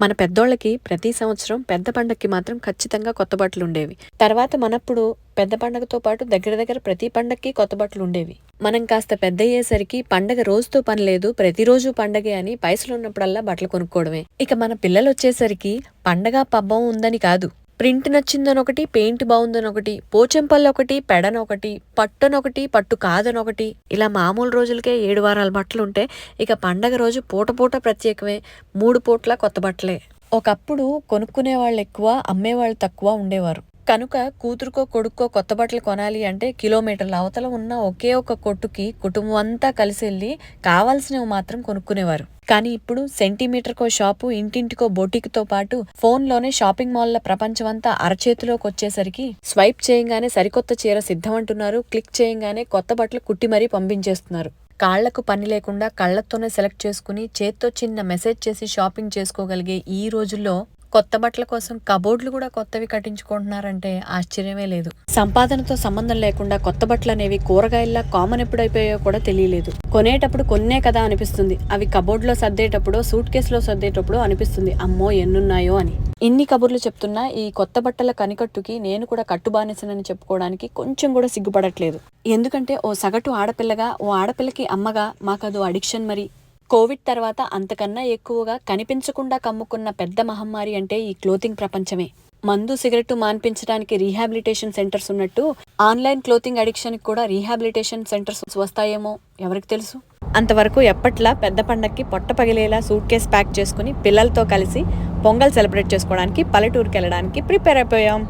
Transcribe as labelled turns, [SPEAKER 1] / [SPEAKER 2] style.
[SPEAKER 1] మన పెద్దోళ్ళకి ప్రతి సంవత్సరం పెద్ద పండక్కి మాత్రం ఖచ్చితంగా కొత్త బట్టలు ఉండేవి. తర్వాత మనప్పుడు పెద్ద పండగతో పాటు దగ్గర దగ్గర ప్రతి పండక్కి కొత్త బట్టలు ఉండేవి. మనం కాస్త పెద్దయ్యేసరికి పండగ రోజుతో పని లేదు, ప్రతిరోజు పండగే అని పైసలున్నప్పుడల్లా బట్టలు కొనుక్కోవడమే. ఇక మన పిల్లలొచ్చేసరికి పండగ పబ్బం ఉందని కాదు, ప్రింట్ నచ్చిందనొకటి, పెయింట్ బాగుందనొకటి, పోచంపల్లొకటి, పెడనొకటి, పట్టునొకటి, పట్టు కాదనొకటి, ఇలా మామూలు రోజులకే 7 వారాల బట్టలుంటే ఇక పండగ రోజు పూట పూట ప్రత్యేకమే, 3 పూట్ల కొత్త బట్టలే. ఒకప్పుడు కొనుక్కునే వాళ్ళు ఎక్కువ, అమ్మేవాళ్ళు తక్కువ ఉండేవారు. కనుక కూతురుకో కొడుక్కో కొత్త బట్టలు కొనాలి అంటే కిలోమీటర్ల అవతల ఉన్న ఒకే ఒక కొట్టుకి కుటుంబం అంతా కలిసి వెళ్ళి కావాల్సినవి మాత్రం కొనుక్కునేవారు. కానీ ఇప్పుడు సెంటీమీటర్కో షాపు, ఇంటింటికో బొటిక్తో పాటు ఫోన్లోనే షాపింగ్ మాల్ల ప్రపంచమంతా అరచేతిలోకి వచ్చేసరికి స్వైప్ చేయంగానే సరికొత్త చీర సిద్ధం అంటున్నారు, క్లిక్ చేయంగానే కొత్త బట్టలు కుట్టి మరీ పంపించేస్తున్నారు. కాళ్లకు పని లేకుండా కళ్లతోనే సెలెక్ట్ చేసుకుని చేత్తో చిన్న మెసేజ్ చేసి షాపింగ్ చేసుకోగలిగే ఈ రోజుల్లో కొత్త బట్టల కోసం కబోర్డ్లు కూడా కొత్తవి కట్టించుకుంటున్నారంటే ఆశ్చర్యమే లేదు. సంపాదనతో సంబంధం లేకుండా కొత్త బట్టలు అనేవి కూరగాయల్లా కామన్ ఎప్పుడైపోయాయో కూడా తెలియలేదు. కొనేటప్పుడు కొన్నే కదా అనిపిస్తుంది, అవి కబోర్డ్లో సర్దేటప్పుడో సూట్ కేసులో సర్దేటప్పుడో అనిపిస్తుంది అమ్మో ఎన్నున్నాయో అని. ఇన్ని కబుర్లు చెప్తున్నా ఈ కొత్త బట్టల కనికట్టుకి నేను కూడా కట్టుబానిసనని చెప్పుకోవడానికి కొంచెం కూడా సిగ్గుపడట్లేదు. ఎందుకంటే ఓ సగటు ఆడపిల్లగా, ఓ ఆడపిల్లకి అమ్మగా మాకదో అడిక్షన్. మరి కోవిడ్ తర్వాత అంతకన్నా ఎక్కువగా కనిపించకుండా కమ్ముకున్న పెద్ద మహమ్మారి అంటే ఈ క్లోతింగ్ ప్రపంచమే. మందు సిగరెట్టు మాన్పించడానికి రీహాబిలిటేషన్ సెంటర్స్ ఉన్నట్టు ఆన్లైన్ క్లోతింగ్ అడిక్షన్కి కూడా రీహాబిలిటేషన్ సెంటర్స్ వస్తాయేమో ఎవరికి తెలుసు. అంతవరకు ఎప్పట్లా పెద్ద పండక్కి పొట్ట పగిలేలా సూట్ కేస్ ప్యాక్ చేసుకుని పిల్లలతో కలిసి పొంగల్ సెలబ్రేట్ చేసుకోవడానికి పల్లెటూరుకి వెళ్ళడానికి ప్రిపేర్ అయిపోయాం.